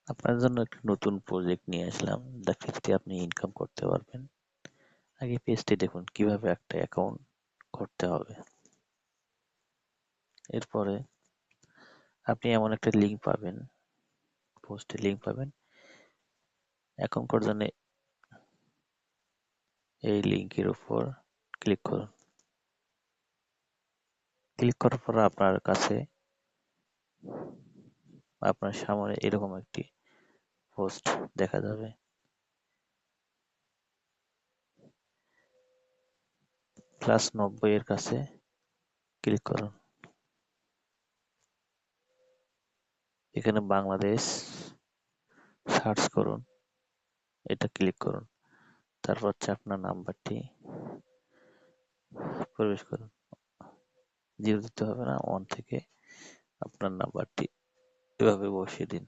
আপনার জন্য একটা নতুন প্রজেক্ট নিয়ে আসলাম, যা থেকে আপনি ইনকাম করতে পারবেন। আগে পেজটি দেখুন কিভাবে একটা অ্যাকাউন্ট করতে হবে। এরপরে আপনি এমন একটা লিঙ্ক পাবেন, পোস্টে লিঙ্ক পাবেন। অ্যাকাউন্ট করার জন্য এই লিঙ্কের উপর ক্লিক করুন। ক্লিক করার পর আপনার সামনে এরকম একটি পোস্ট দেখা যাবে। +90 এর কাছে ক্লিক করুন। এখানে বাংলাদেশ সার্চ করুন, এটা ক্লিক করুন। তারপর হচ্ছে আপনার নাম্বারটি প্রবেশ করুন। 0 দিতে হবে না, 1 থেকে আপনার নাম্বারটি এভাবে বসিয়ে দিন।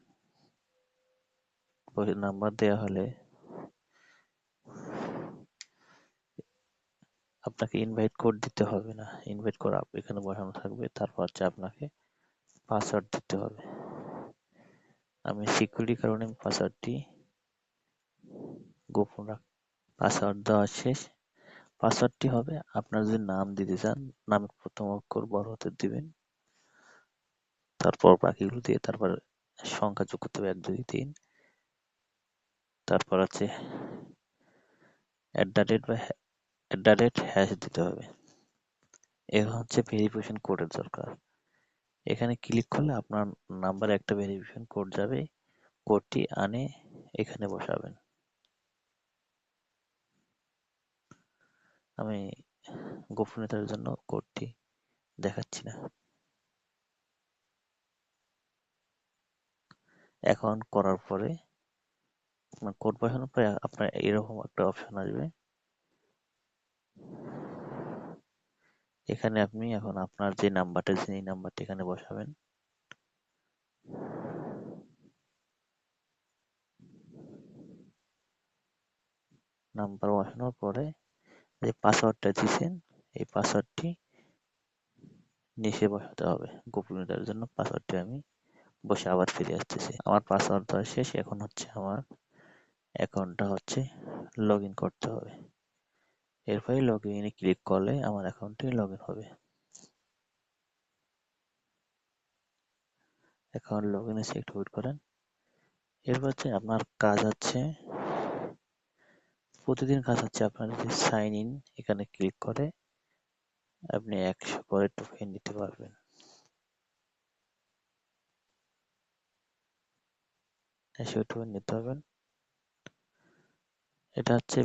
নাম্বার দেওয়া হলে আপনাকে ইনভাইট কোড দিতে হবে না, ইনভাইট কোড এখানে বসানো থাকবে। তারপর হচ্ছে আপনাকে পাসওয়ার্ড দিতে হবে। আমি সিকিউরিটির কারণে পাসওয়ার্ডটি গোপন রাখ। পাসওয়ার্ড দেওয়া শেষ। পাসওয়ার্ডটি হবে, আপনার যদি নাম দিতে চান, নামের প্রথম অক্ষর বড় হাতের দিবেন, তারপর বাকিগুলো দিয়ে তারপর সংখ্যা যোগ করতে হবে 1 2 3। তারপর আছে @@ দিতে হবে। এখন হচ্ছে ভেরিফিকেশন কোডের দরকার। এখানে ক্লিক করলে আপনার নাম্বারে একটা ভেরিফিকেশন কোড যাবে। কোডটি আনে এখানে বসাবেন। আমি গোপনীয়তার জন্য কোডটি দেখাচ্ছি না। এখন করার পরে আপনার কোড বসানোর পরে আপনার এরকম একটা অপশন আসবে। এখানে আপনি এখন আপনার যে নাম্বারটি এখানে বসাবেন। নাম্বার বসানোর পরে যে পাসওয়ার্ডটা দিয়েছেন, এই পাসওয়ার্ডটি নিচে বসাতে হবে। গোপনীয়তার জন্য পাসওয়ার্ডটি আমি বসে আবার ফিরে আসতেছি। আমার পাসওয়ার্ড দেওয়া শেষ। এখন হচ্ছে আমার অ্যাকাউন্টটা হচ্ছে লগ ইন করতে হবে। এরপরে লগ ইনে ক্লিক করলে আমার অ্যাকাউন্টটি লগ ইন হবে। অ্যাকাউন্ট লগ ইনে সিলেক্ট করেন। এরপর হচ্ছে আপনার কাজ হচ্ছে, প্রতিদিন কাজ হচ্ছে আপনার যদি সাইন ইন এখানে ক্লিক করে আপনি 100 করে টোকেন নিতে পারবেন। 100 টোকেন নিতে পারবেন। এটা হচ্ছে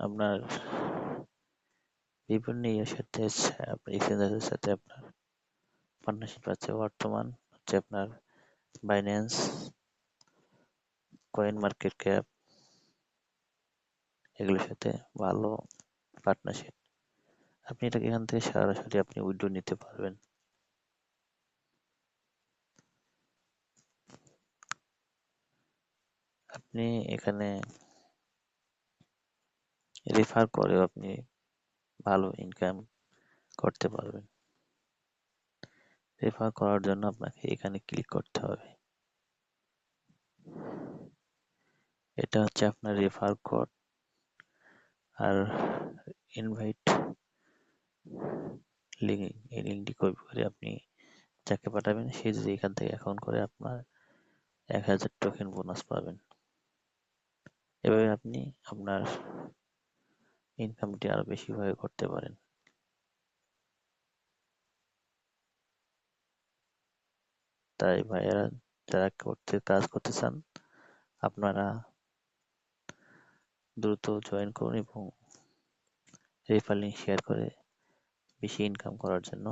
আপনার বিভিন্ন ইয়ের সাথে এক্সচেঞ্জের সাথে আপনার পার্টনারশিপ আছে। বর্তমান হচ্ছে আপনার বাইন্যান্স, কয়েন মার্কেট ক্যাপ, এগুলোর সাথে ভালো পার্টনারশিপ। আপনি এটাকে এখান থেকে সরাসরি আপনি উইথড্র নিতে পারবেন। আপনি এখানে রেফার করেও আপনি ভালো ইনকাম করতে পারবেন। রেফার করার জন্য আপনাকে এখানে ক্লিক করতে হবে। এটা হচ্ছে আপনার রেফার কোড আর ইনভাইট লিঙ্ক। এই লিঙ্কটি কপি করে আপনি যাকে পাঠাবেন সে যদি এখান থেকে অ্যাকাউন্ট করে আপনার 1000 টোকেন বোনাস পাবেন। এভাবে আপনি আপনার ইনকামটি আরো বেশিভাবে করতে পারেন। তাই ভাইয়েরা, যারা কাজ করতে চান, আপনারা দ্রুত জয়েন করুন এবং রেফার লিঙ্ক শেয়ার করে বেশি ইনকাম করার জন্য